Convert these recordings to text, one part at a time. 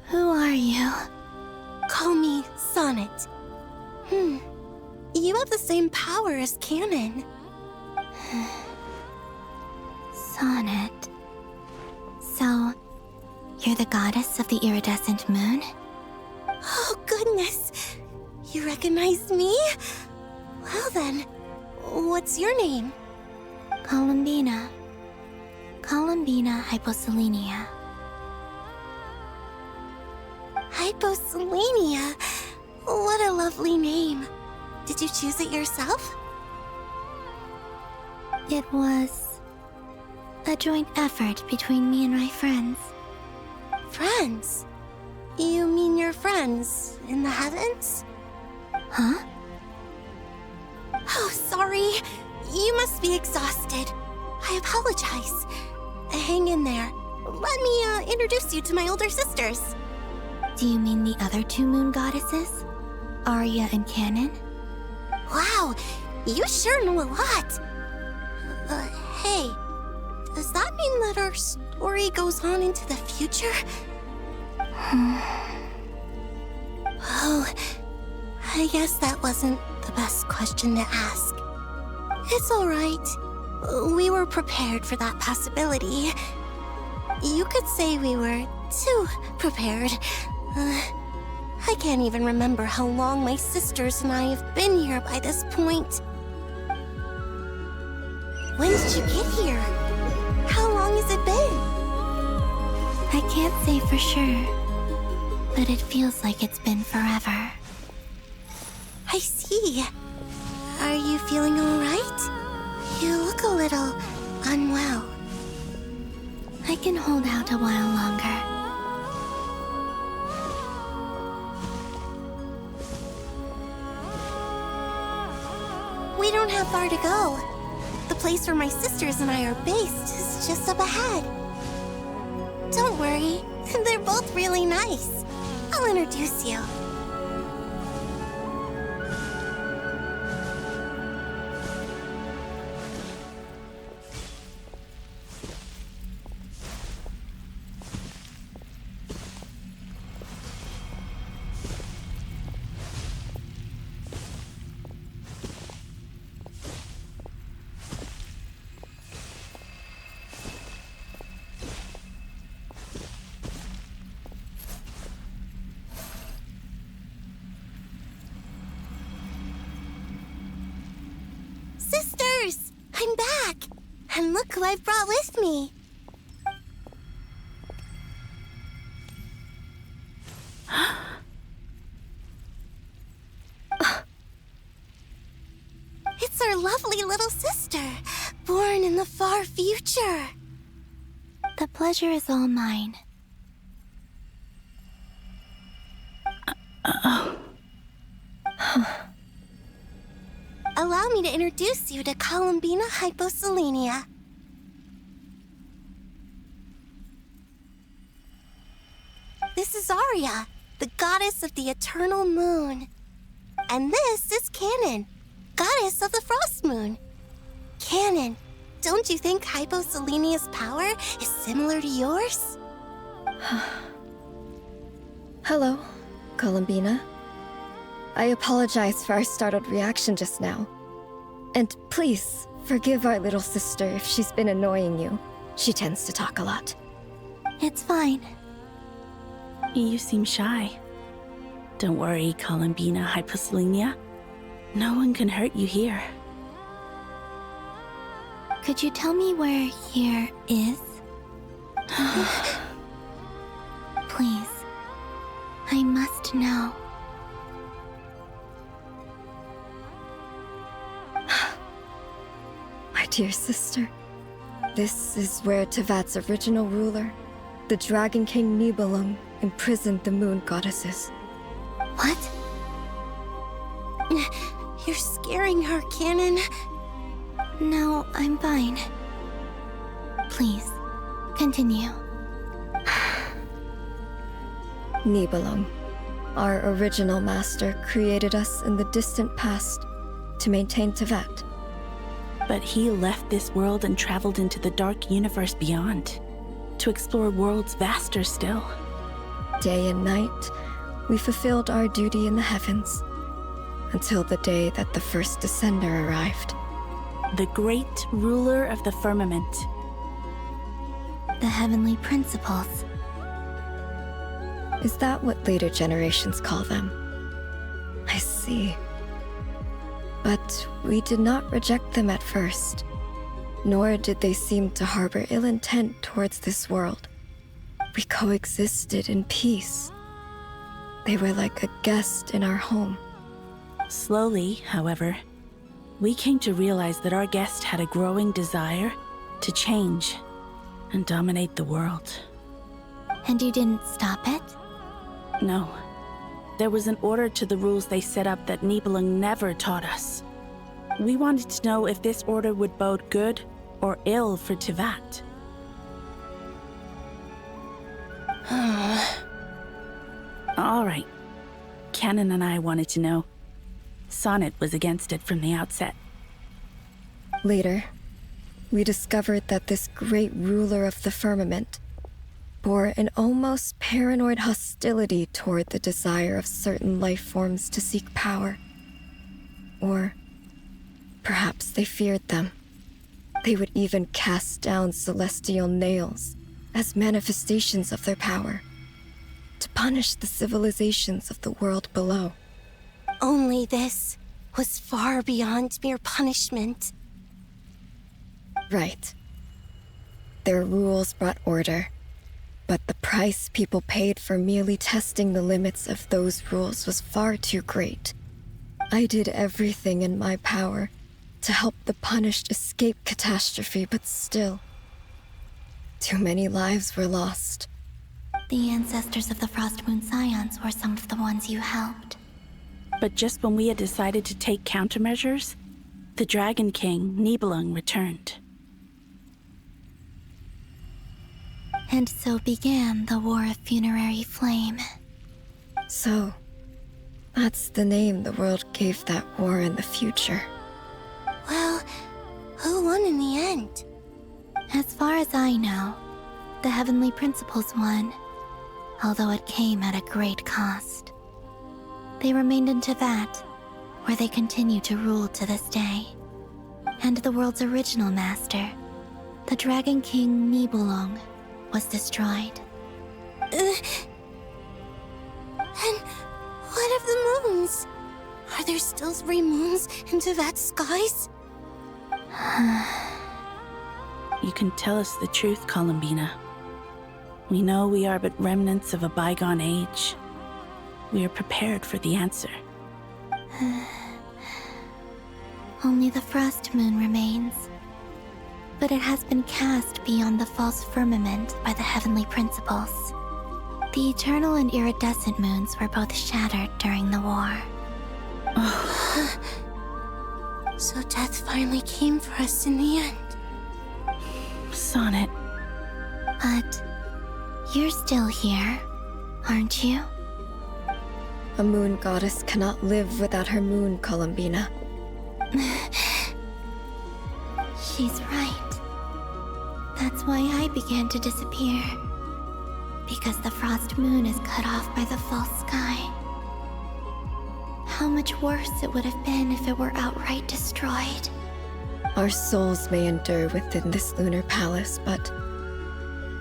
Who are you? Call me Sonnet. You have the same power as Canon. Sonnet. So, you're the goddess of the iridescent moon? Oh, goodness. You recognize me? Well then, what's your name? Columbina. Columbina Hyposelenia. Hyposelenia? What a lovely name. Did you choose it yourself? It was a joint effort between me and my friends. Friends? You mean your friends in the heavens? Huh? Oh, sorry. You must be exhausted. I apologize. Hang in there. Let me introduce you to my older sisters. Do you mean the other two moon goddesses? Arya and Canon? Wow, you sure know a lot. Hey, does that mean that our story goes on into the future? Oh, I guess that wasn't the best question to ask. It's all right. We were prepared for that possibility. You could say we were too prepared. I can't even remember how long my sisters and I have been here by this point. When did you get here? How long has it been? I can't say for sure, but it feels like it's been forever. I see. Are you feeling all right? You look a little unwell. I can hold out a while longer. We don't have far to go. The place where my sisters and I are based is just up ahead. Don't worry, they're both really nice. I'll introduce you. Sisters! I'm back! And look who I've brought with me! It's our lovely little sister, born in the far future. The pleasure is all mine. Allow me to introduce you to Columbina Hyposelenia. This is Arya, the goddess of the eternal moon. And this is Canon, goddess of the frost moon. Canon, don't you think Hyposelenia's power is similar to yours? Hello, Columbina. I apologize for our startled reaction just now. And please, forgive our little sister if she's been annoying you. She tends to talk a lot. It's fine. You seem shy. Don't worry, Columbina Hyposelenia. No one can hurt you here. Could you tell me where here is? Please. I must know. My dear sister, this is where Tevat's original ruler, the Dragon King Nibelung, imprisoned the moon goddesses. What? You're scaring her, Canon. No, I'm fine. Please, continue. Nibelung, our original master, created us in the distant past to maintain Tevat. But he left this world and traveled into the dark universe beyond. to explore worlds vaster still. Day and night, we fulfilled our duty in the heavens, until the day that the first descender arrived. The great ruler of the firmament. The heavenly principles. Is that what later generations call them? I see. But we did not reject them at first, nor did they seem to harbor ill intent towards this world. We coexisted in peace. They were like a guest in our home. Slowly, however, we came to realize that our guest had a growing desire to change and dominate the world. And you didn't stop it? No. There was an order to the rules they set up that Nibelung never taught us. We wanted to know if this order would bode good or ill for Tivat. All right. Canon and I wanted to know. Sonnet was against it from the outset. Later, we discovered that this great ruler of the firmament bore an almost paranoid hostility toward the desire of certain life forms to seek power. Or perhaps they feared them. They would even cast down celestial nails as manifestations of their power, to punish the civilizations of the world below. Only this was far beyond mere punishment. Right. Their rules brought order, but the price people paid for merely testing the limits of those rules was far too great. I did everything in my power to help the punished escape catastrophe, but still, too many lives were lost. The ancestors of the Frost Moon Scions were some of the ones you helped. But just when we had decided to take countermeasures, the Dragon King, Nibelung, returned. And so began the War of Funerary Flame. So, that's the name the world gave that war in the future. Well, who won in the end? As far as I know, the Heavenly Principles won, although it came at a great cost. They remained in Tivat, where they continue to rule to this day. And the world's original master, the Dragon King Nibelung, was destroyed. And what of the moons? Are there still 3 moons in Tivat's skies? You can tell us the truth, Columbina. We know we are but remnants of a bygone age. We are prepared for the answer. Only the Frost Moon remains. But it has been cast beyond the false firmament by the Heavenly Principles. The eternal and iridescent moons were both shattered during the war. So death finally came for us in the end. Sonnet. But you're still here, aren't you? A moon goddess cannot live without her moon, Columbina. She's right. That's why I began to disappear. Because the Frost Moon is cut off by the false sky. How much worse it would have been if it were outright destroyed. Our souls may endure within this lunar palace, but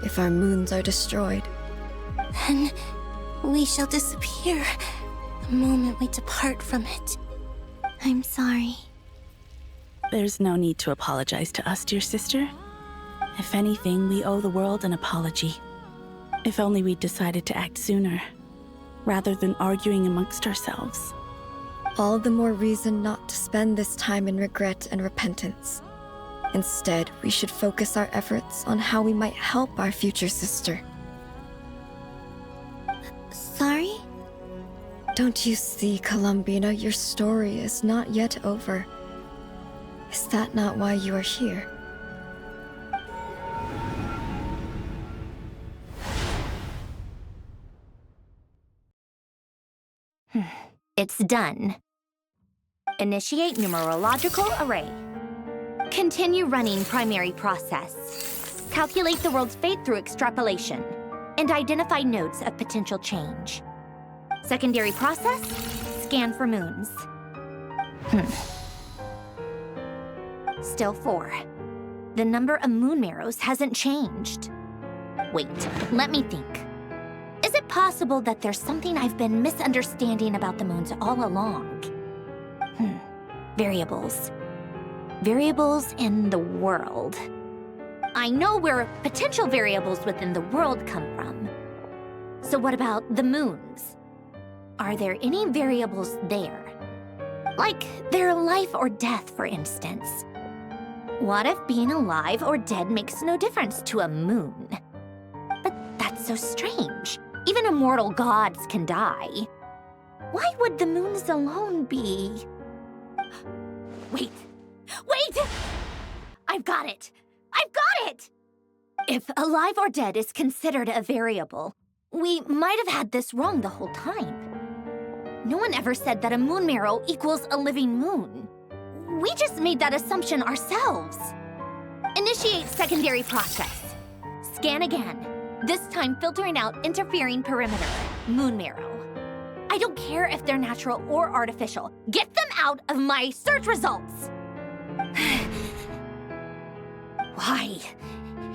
if our moons are destroyed, Then we shall disappear the moment we depart from it. I'm sorry. There's no need to apologize to us, dear sister. If anything, we owe the world an apology. If only we'd decided to act sooner, rather than arguing amongst ourselves. all the more reason not to spend this time in regret and repentance. Instead, we should focus our efforts on how we might help our future sister. Sorry? Don't you see, Columbina, your story is not yet over. Is that not why you are here? It's done. Initiate numerological array. Continue running primary process. Calculate the world's fate through extrapolation, and identify nodes of potential change. Secondary process, scan for moons. Still 4. The number of moon marrows hasn't changed. Wait, let me think. Is it possible that there's something I've been misunderstanding about the moons all along? Variables. Variables in the world. I know where potential variables within the world come from. So what about the moons? Are there any variables there? Like their life or death, for instance. What if being alive or dead makes no difference to a moon? But that's so strange. Even immortal gods can die. Why would the moons alone be... Wait! I've got it! If alive or dead is considered a variable, we might have had this wrong the whole time. No one ever said that a moon marrow equals a living moon. We just made that assumption ourselves. Initiate secondary process. Scan again, this time filtering out interfering perimeter, moon marrow. I don't care if they're natural or artificial. Get them out of my search results! Why?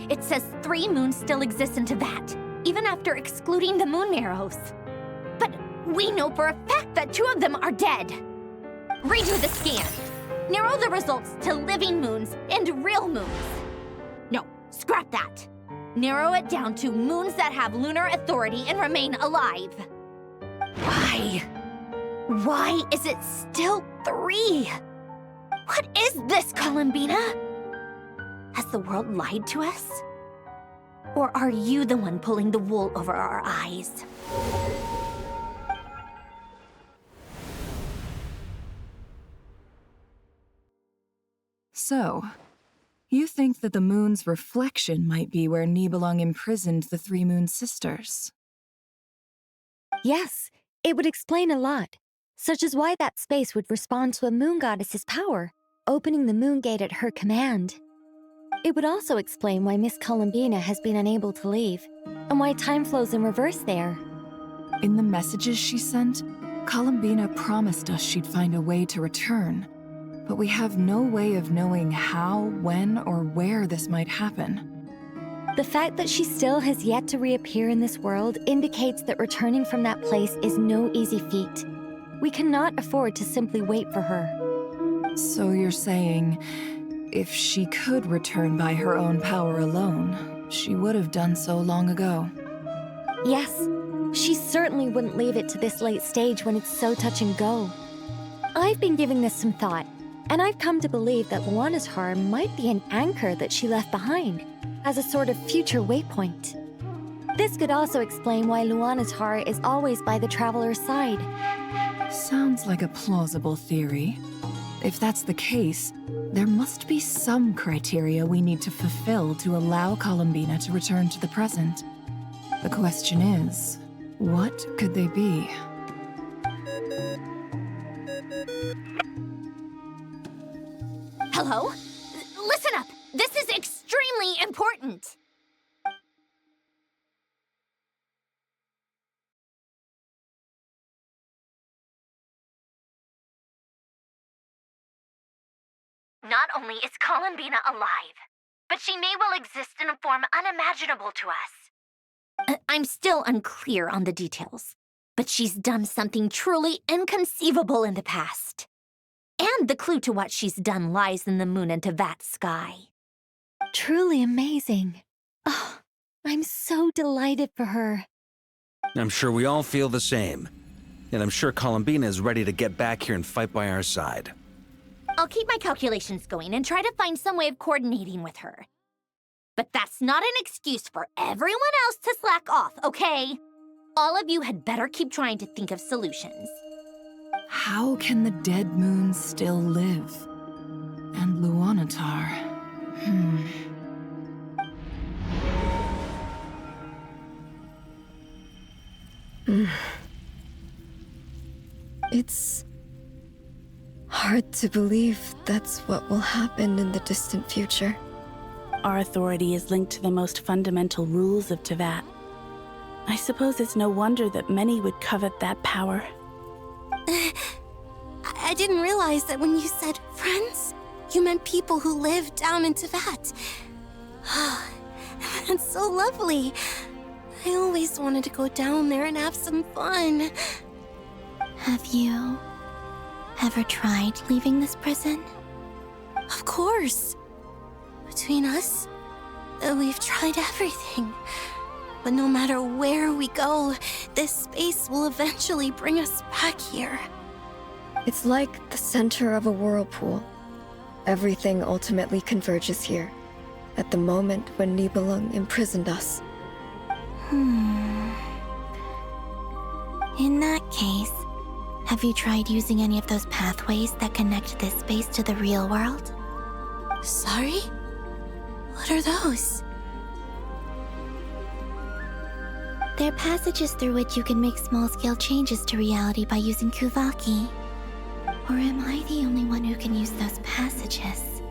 It says 3 moons still exist in Teyvat, even after excluding the moon marrows. But we know for a fact that 2 of them are dead. Redo the scan. Narrow the results to living moons and real moons. No, scrap that. Narrow it down to moons that have lunar authority and remain alive. Why? Why is it still 3? What is this, Columbina? Has the world lied to us? Or are you the one pulling the wool over our eyes? So, you think that the moon's reflection might be where Nibelung imprisoned the 3 moon sisters? Yes, it would explain a lot, such as why that space would respond to a moon goddess's power, opening the moon gate at her command. It would also explain why Miss Columbina has been unable to leave, and why time flows in reverse there. In the messages she sent, Columbina promised us she'd find a way to return, but we have no way of knowing how, when, or where this might happen. The fact that she still has yet to reappear in this world indicates that returning from that place is no easy feat. We cannot afford to simply wait for her. So you're saying, if she could return by her own power alone, she would have done so long ago. Yes, she certainly wouldn't leave it to this late stage when it's so touch and go. I've been giving this some thought, and I've come to believe that Luanatar might be an anchor that she left behind, as a sort of future waypoint. This could also explain why Luanatar is always by the traveler's side. Sounds like a plausible theory. If that's the case, there must be some criteria we need to fulfill to allow Columbina to return to the present. The question is, what could they be? Hello? Listen up! This is extremely important! Not only is Columbina alive, but she may well exist in a form unimaginable to us. I'm still unclear on the details, but she's done something truly inconceivable in the past. And the clue to what she's done lies in the moon and Teyvat sky. Truly amazing. Oh, I'm so delighted for her. I'm sure we all feel the same. And I'm sure Columbina is ready to get back here and fight by our side. I'll keep my calculations going and try to find some way of coordinating with her. But that's not an excuse for everyone else to slack off, okay? All of you had better keep trying to think of solutions. How can the dead moon still live? And Luanatar... It's hard to believe that's what will happen in the distant future. Our authority is linked to the most fundamental rules of Teyvat. I suppose it's no wonder that many would covet that power. I didn't realize that when you said friends, you meant people who live down in Teyvat. That's so lovely. I always wanted to go down there and have some fun. Have you ever tried leaving this prison? Of course. Between us, we've tried everything. But no matter where we go, this space will eventually bring us back here. It's like the center of a whirlpool. Everything ultimately converges here, at the moment when Nibelung imprisoned us. In that case, have you tried using any of those pathways that connect this space to the real world? Sorry? What are those? They're passages through which you can make small-scale changes to reality by using Kuvaki. Or am I the only one who can use those passages?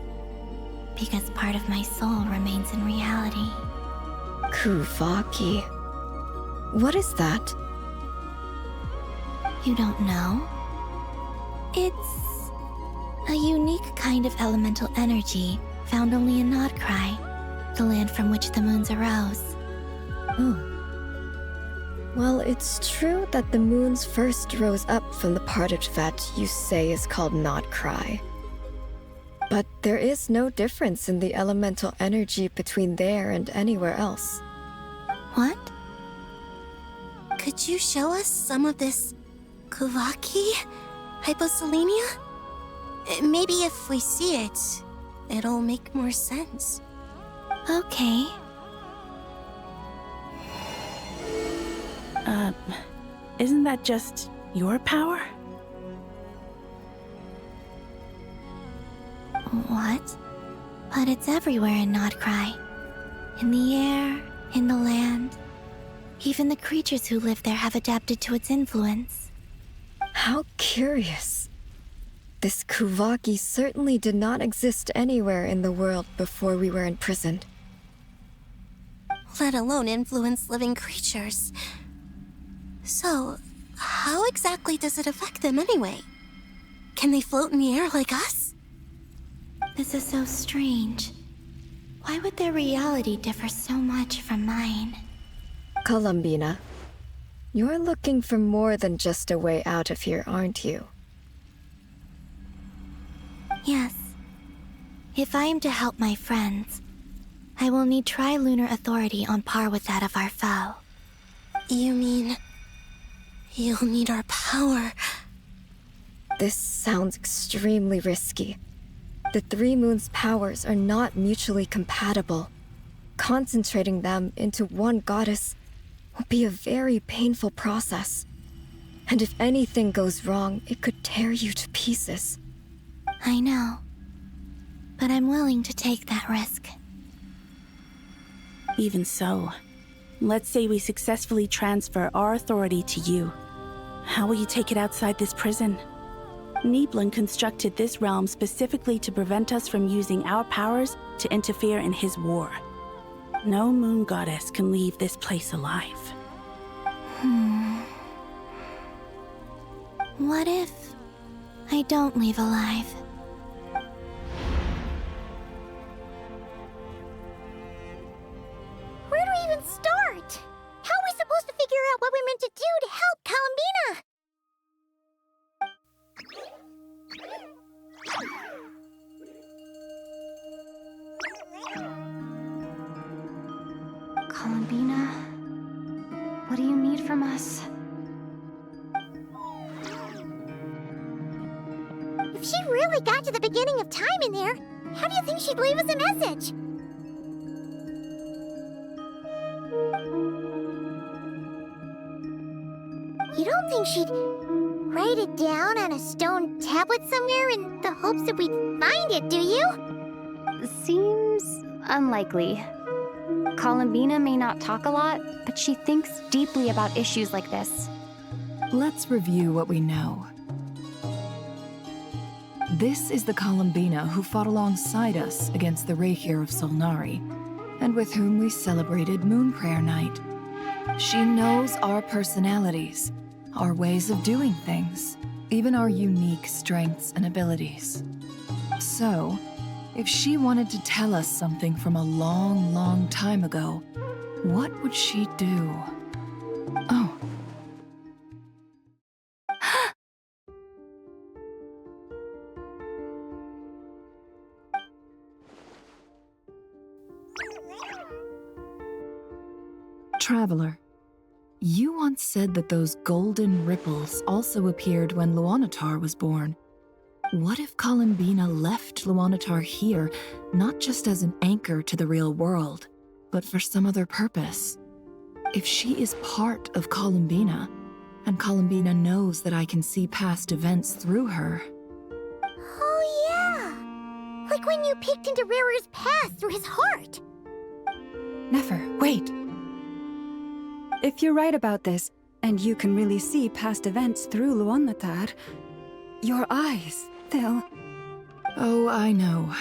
Because part of my soul remains in reality. Kuvaki. What is that? You don't know? It's a unique kind of elemental energy found only in Nodcry, the land from which the moons arose. Oh. Well, it's true that the moons first rose up from the part of Teyvat you say is called Nodcry. But there is no difference in the elemental energy between there and anywhere else. What? Could you show us some of this Kuvaki? Hyposelenia? Maybe if we see it, it'll make more sense. Okay. Isn't that just your power? What? But it's everywhere in Nodcry. In the air, in the land. Even the creatures who live there have adapted to its influence. How curious. This Kuvaki certainly did not exist anywhere in the world before we were imprisoned. Let alone influence living creatures. So, how exactly does it affect them anyway? Can they float in the air like us? This is so strange. Why would their reality differ so much from mine? Columbina, you're looking for more than just a way out of here, aren't you? Yes. If I am to help my friends, I will need tri-lunar authority on par with that of our foe. You mean... you'll need our power? This sounds extremely risky. The Three Moons' powers are not mutually compatible. Concentrating them into one goddess will be a very painful process. And if anything goes wrong, it could tear you to pieces. I know. But I'm willing to take that risk. Even so, let's say we successfully transfer our authority to you. How will you take it outside this prison? Nibelung constructed this realm specifically to prevent us from using our powers to interfere in his war. No moon goddess can leave this place alive. What if I don't leave alive? Where do we even start? How are we supposed to figure out what we're meant to do to help Columbina? Columbina, what do you need from us? If she really got to the beginning of time in there, how do you think she'd leave us a message? You don't think she'd write it down on a stone tablet somewhere in the hopes that we'd find it, do you? Seems unlikely. Columbina may not talk a lot, but she thinks deeply about issues like this. Let's review what we know. This is the Columbina who fought alongside us against the Rahyr of Solnari, and with whom we celebrated Moon Prayer Night. She knows our personalities, our ways of doing things, even our unique strengths and abilities. So, if she wanted to tell us something from a long, long time ago, what would she do? Oh. Traveler, you once said that those golden ripples also appeared when Luanatar was born. What if Columbina left Luanatar here, not just as an anchor to the real world, but for some other purpose? If she is part of Columbina, and Columbina knows that I can see past events through her... Oh yeah! Like when you peeked into Rarer's past through his heart! Nefer, wait! If you're right about this, and you can really see past events through Luanatar, your eyes, they'll... Oh, I know.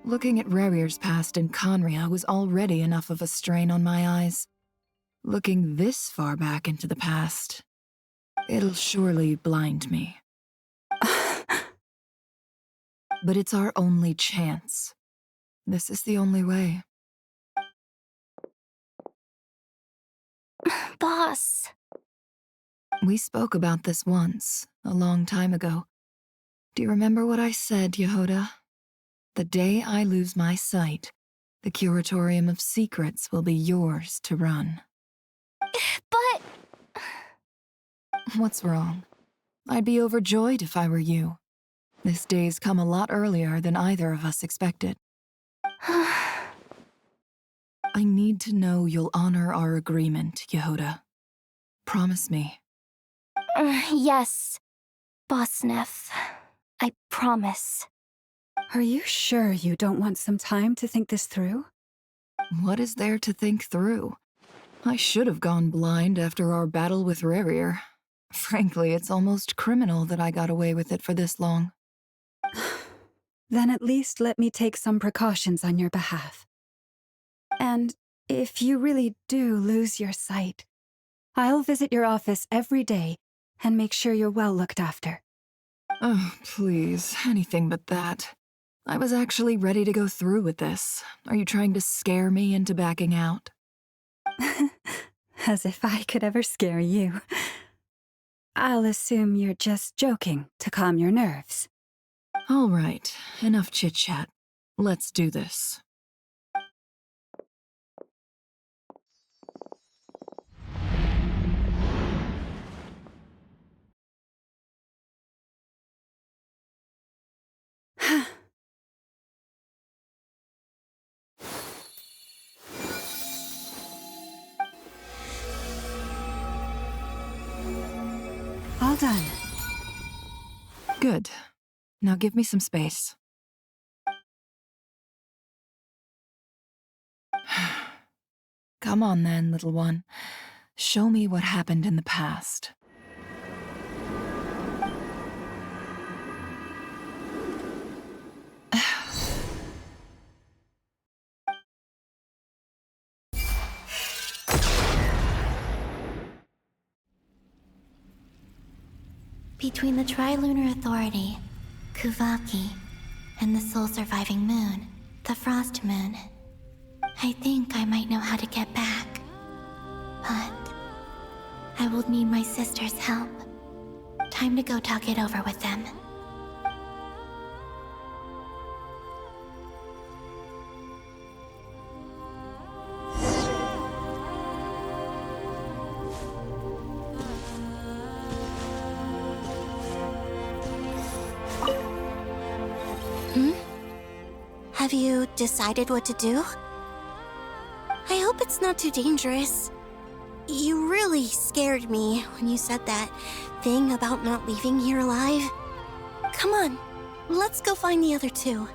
Looking at Rarir's past in Conria was already enough of a strain on my eyes. Looking this far back into the past, it'll surely blind me. But it's our only chance. This is the only way. Boss. We spoke about this once, a long time ago. Do you remember what I said, Yehoda? The day I lose my sight, the Curatorium of Secrets will be yours to run. But... What's wrong? I'd be overjoyed if I were you. This day's come a lot earlier than either of us expected. I need to know you'll honor our agreement, Yehoda. Promise me. Yes, Boss Neff. I promise. Are you sure you don't want some time to think this through? What is there to think through? I should have gone blind after our battle with Rarir. Frankly, it's almost criminal that I got away with it for this long. Then at least let me take some precautions on your behalf. And if you really do lose your sight, I'll visit your office every day and make sure you're well looked after. Oh, please, anything but that. I was actually ready to go through with this. Are you trying to scare me into backing out? As if I could ever scare you. I'll assume you're just joking to calm your nerves. All right, enough chit-chat. Let's do this. All done. Good. Now give me some space. Come on then, little one. Show me what happened in the past. Between the Trilunar Authority, Kuvaki, and the sole-surviving moon, the Frost Moon, I think I might know how to get back. But I will need my sister's help. Time to go talk it over with them. Have you decided what to do? I hope it's not too dangerous. You really scared me when you said that thing about not leaving here alive. Come on, let's go find the other two.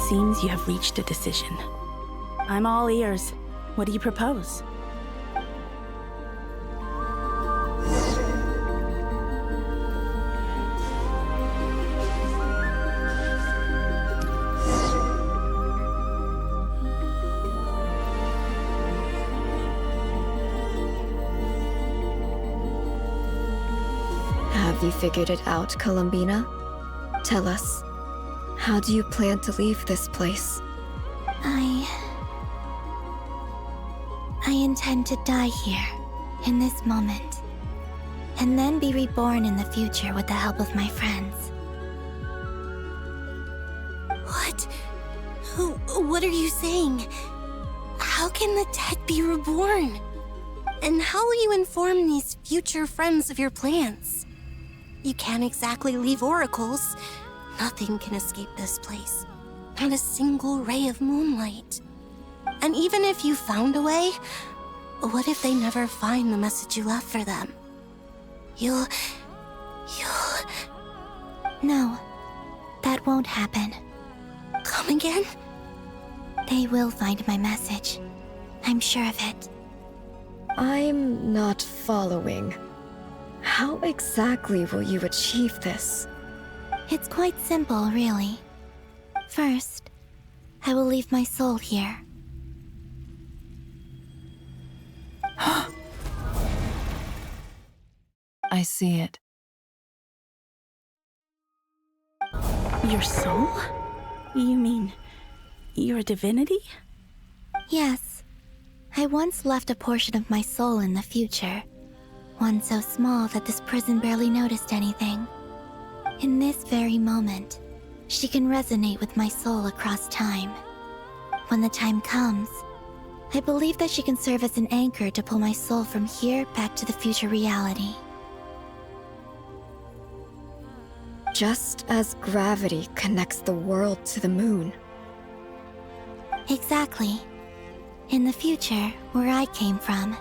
seems you have reached a decision. I'm all ears. What do you propose? Have you figured it out, Columbina? Tell us, how do you plan to leave this place? I intend to die here, in this moment, and then be reborn in the future with the help of my friends. What? What are you saying? How can the dead be reborn? And how will you inform these future friends of your plans? You can't exactly leave oracles. Nothing can escape this place. Not a single ray of moonlight. And even if you found a way, what if they never find the message you left for them? You'll... No, that won't happen. Come again? They will find my message. I'm sure of it. I'm not following. How exactly will you achieve this? It's quite simple, really. First, I will leave my soul here. I see it. Your soul? You mean you're a divinity? Yes. I once left a portion of my soul in the future. One so small that this prison barely noticed anything. In this very moment, she can resonate with my soul across time. When the time comes, I believe that she can serve as an anchor to pull my soul from here back to the future reality. Just as gravity connects the world to the moon. Exactly. In the future, where I came from,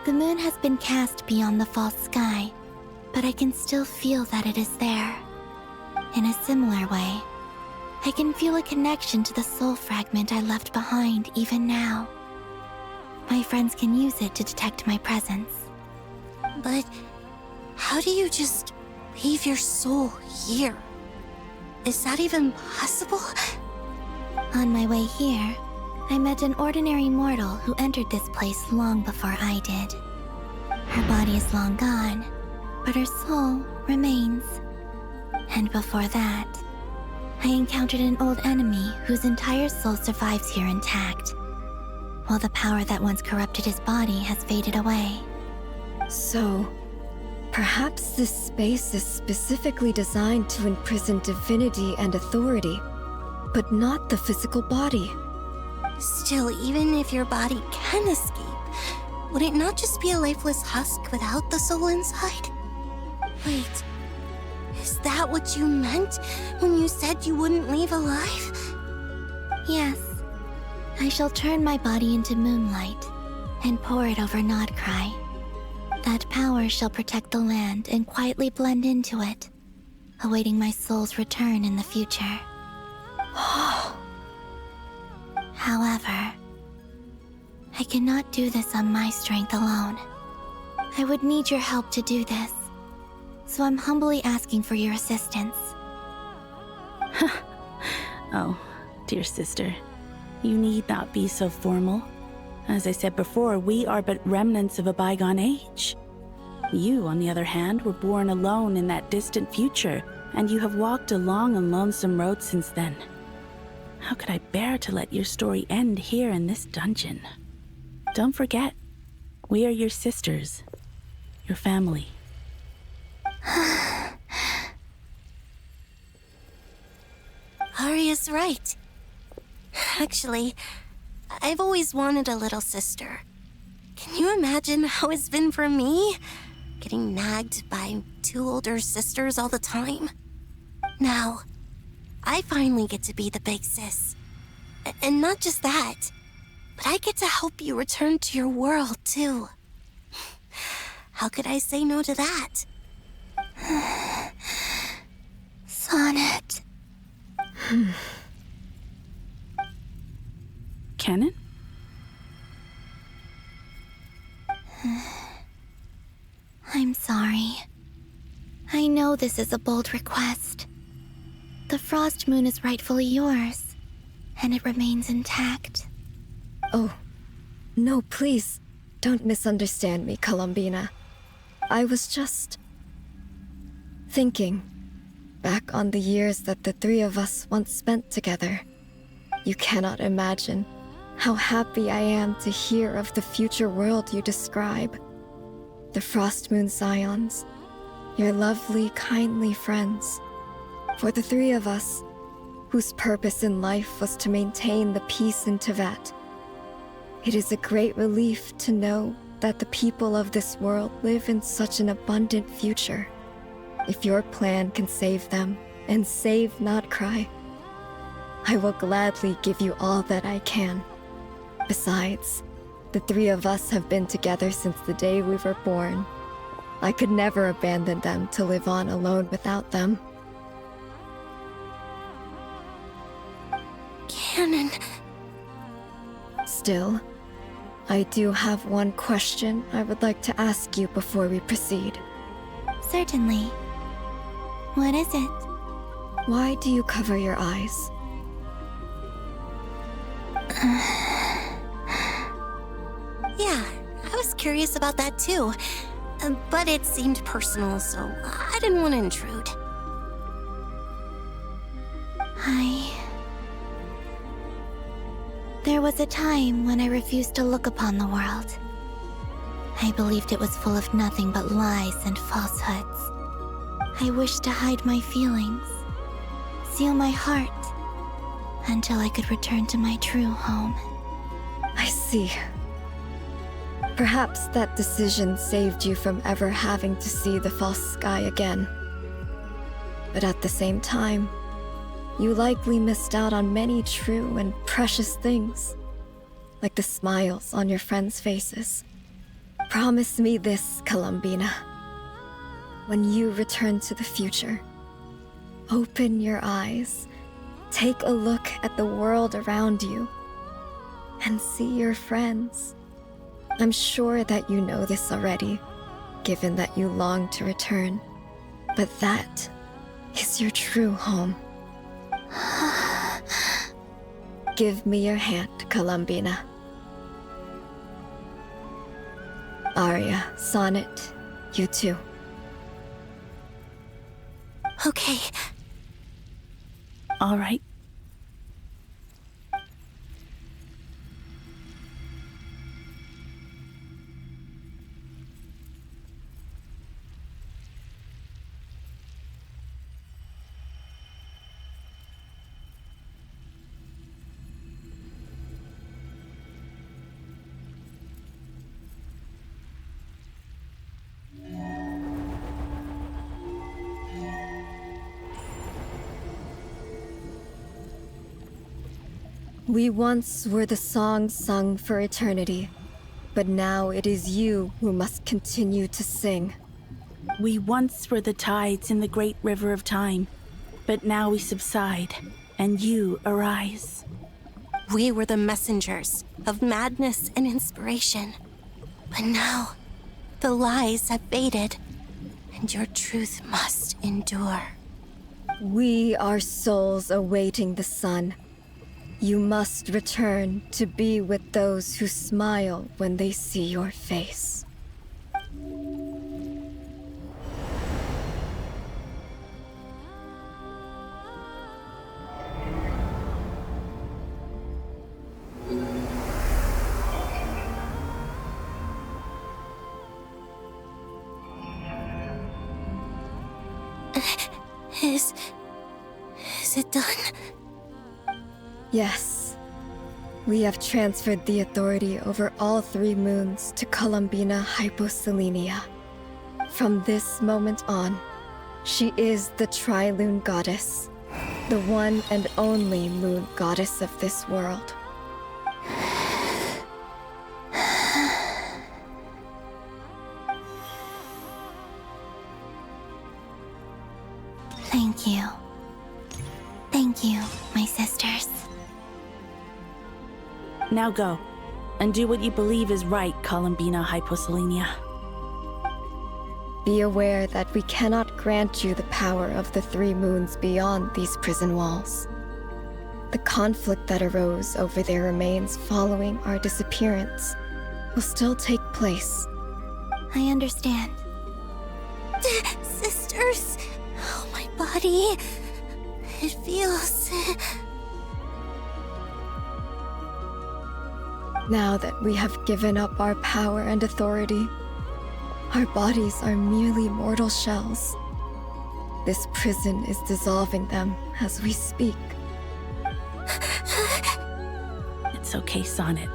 the moon has been cast beyond the false sky, but I can still feel that it is there. In a similar way, I can feel a connection to the soul fragment I left behind even now. My friends can use it to detect my presence. But how do you just leave your soul here? Is that even possible? On my way here, I met an ordinary mortal who entered this place long before I did. Her body is long gone, but her soul remains. And before that, I encountered an old enemy whose entire soul survives here intact, while the power that once corrupted his body has faded away. So, perhaps this space is specifically designed to imprison divinity and authority, but not the physical body. Still, even if your body can escape, would it not just be a lifeless husk without the soul inside? Wait, is that what you meant when you said you wouldn't leave alive? Yes, I shall turn my body into moonlight and pour it over Nodcry. That power shall protect the land and quietly blend into it, awaiting my soul's return in the future. However, I cannot do this on my strength alone. I would need your help to do this, so I'm humbly asking for your assistance. Oh, dear sister, you need not be so formal. As I said before, we are but remnants of a bygone age. You, on the other hand, were born alone in that distant future, and you have walked a long and lonesome road since then. How could I bear to let your story end here in this dungeon? Don't forget, we are your sisters, your family. Arya's right. Actually, I've always wanted a little sister. Can you imagine how it's been for me? Getting nagged by two older sisters all the time. Now, I finally get to be the big sis. And not just that, but I get to help you return to your world, too. How could I say no to that? Sonnet. canon? I'm sorry. I know this is a bold request. The Frost Moon is rightfully yours, and it remains intact. Oh, no, please, don't misunderstand me, Columbina. I was just thinking back on the years that the three of us once spent together. You cannot imagine how happy I am to hear of the future world you describe. The Frost Moon Scions, your lovely, kindly friends. For the three of us, whose purpose in life was to maintain the peace in Teyvat, it is a great relief to know that the people of this world live in such an abundant future. If your plan can save them, and save not cry, I will gladly give you all that I can. Besides, the three of us have been together since the day we were born. I could never abandon them to live on alone without them. Canon. Still, I do have one question I would like to ask you before we proceed. Certainly. What is it? Why do you cover your eyes? Yeah, I was curious about that too. But it seemed personal, so I didn't want to intrude. There was a time when I refused to look upon the world. I believed it was full of nothing but lies and falsehoods. I wished to hide my feelings, seal my heart, until I could return to my true home. I see. Perhaps that decision saved you from ever having to see the false sky again. But at the same time, you likely missed out on many true and precious things, like the smiles on your friends' faces. Promise me this, Columbina. When you return to the future, open your eyes, take a look at the world around you, and see your friends. I'm sure that you know this already, given that you long to return. But that is your true home. Give me your hand, Columbina. Arya, Sonnet, you too. Okay. All right. We once were the song sung for eternity, but now it is you who must continue to sing. We once were the tides in the great river of time, but now we subside, and you arise. We were the messengers of madness and inspiration. But now, the lies have faded, and your truth must endure. We are souls awaiting the sun. You must return to be with those who smile when they see your face. Is it done? Yes. We have transferred the authority over all 3 moons to Columbina Hyposelenia. From this moment on, she is the Tri-Lune Goddess, the one and only moon goddess of this world. Thank you. Thank you, my sisters. Now go, and do what you believe is right, Columbina Hyposelenia. Be aware that we cannot grant you the power of the three moons beyond these prison walls. The conflict that arose over their remains following our disappearance will still take place. I understand. Sisters, oh, my body. It feels... Now that we have given up our power and authority, our bodies are merely mortal shells. This prison is dissolving them as we speak. It's okay, Sonnet.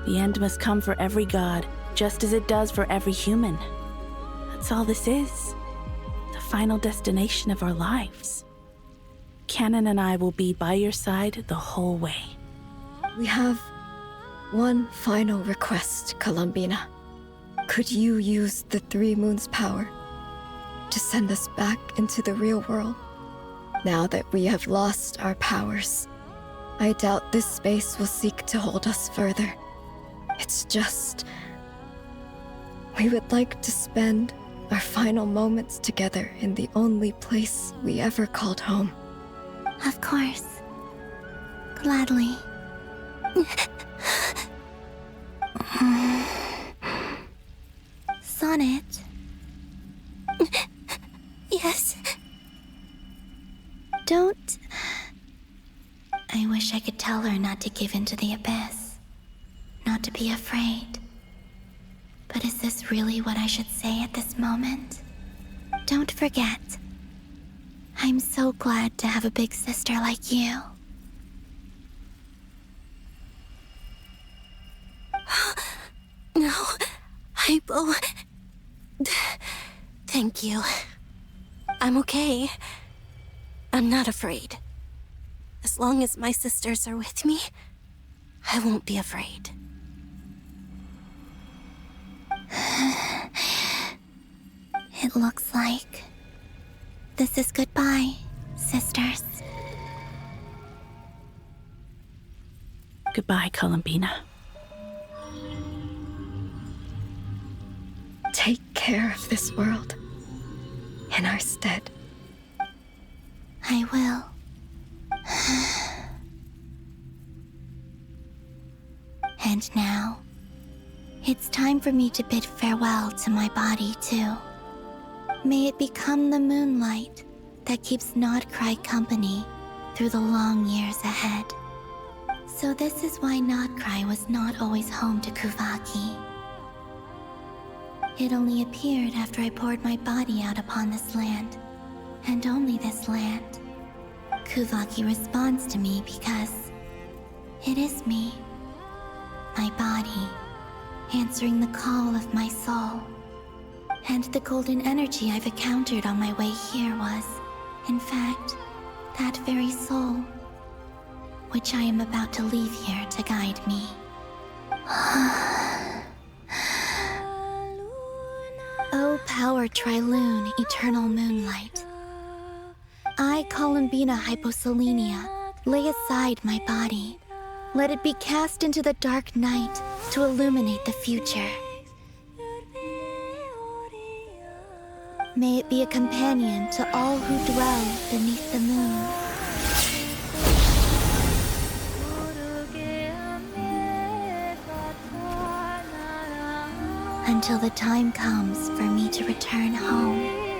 The end must come for every god, just as it does for every human. That's all this is. The final destination of our lives. Canon and I will be by your side the whole way. We have one final request, Columbina. Could you use the Three Moons' power to send us back into the real world? Now that we have lost our powers, I doubt this space will seek to hold us further. It's just... we would like to spend our final moments together in the only place we ever called home. Of course. Gladly. Sonnet. Yes? Don't... I wish I could tell her not to give in to the abyss. Not to be afraid. But is this really what I should say at this moment? Don't forget. I'm so glad to have a big sister like you. No, Hypo. Thank you. I'm okay. I'm not afraid. As long as my sisters are with me, I won't be afraid. It looks like this is goodbye, sisters. Goodbye, Columbina. Take care of this world in our stead. I will. And now, it's time for me to bid farewell to my body, too. May it become the moonlight that keeps Nodcry company through the long years ahead. So this is why Nodcry was not always home to Kuvaki. It only appeared after I poured my body out upon this land, and only this land. Kuvaki responds to me because it is me, my body, answering the call of my soul. And the golden energy I've encountered on my way here was, in fact, that very soul, which I am about to leave here to guide me. O power Trilune, eternal moonlight. I, Columbina Hyposelenia, lay aside my body. Let it be cast into the dark night to illuminate the future. May it be a companion to all who dwell beneath the moon. Until the time comes for me to return home.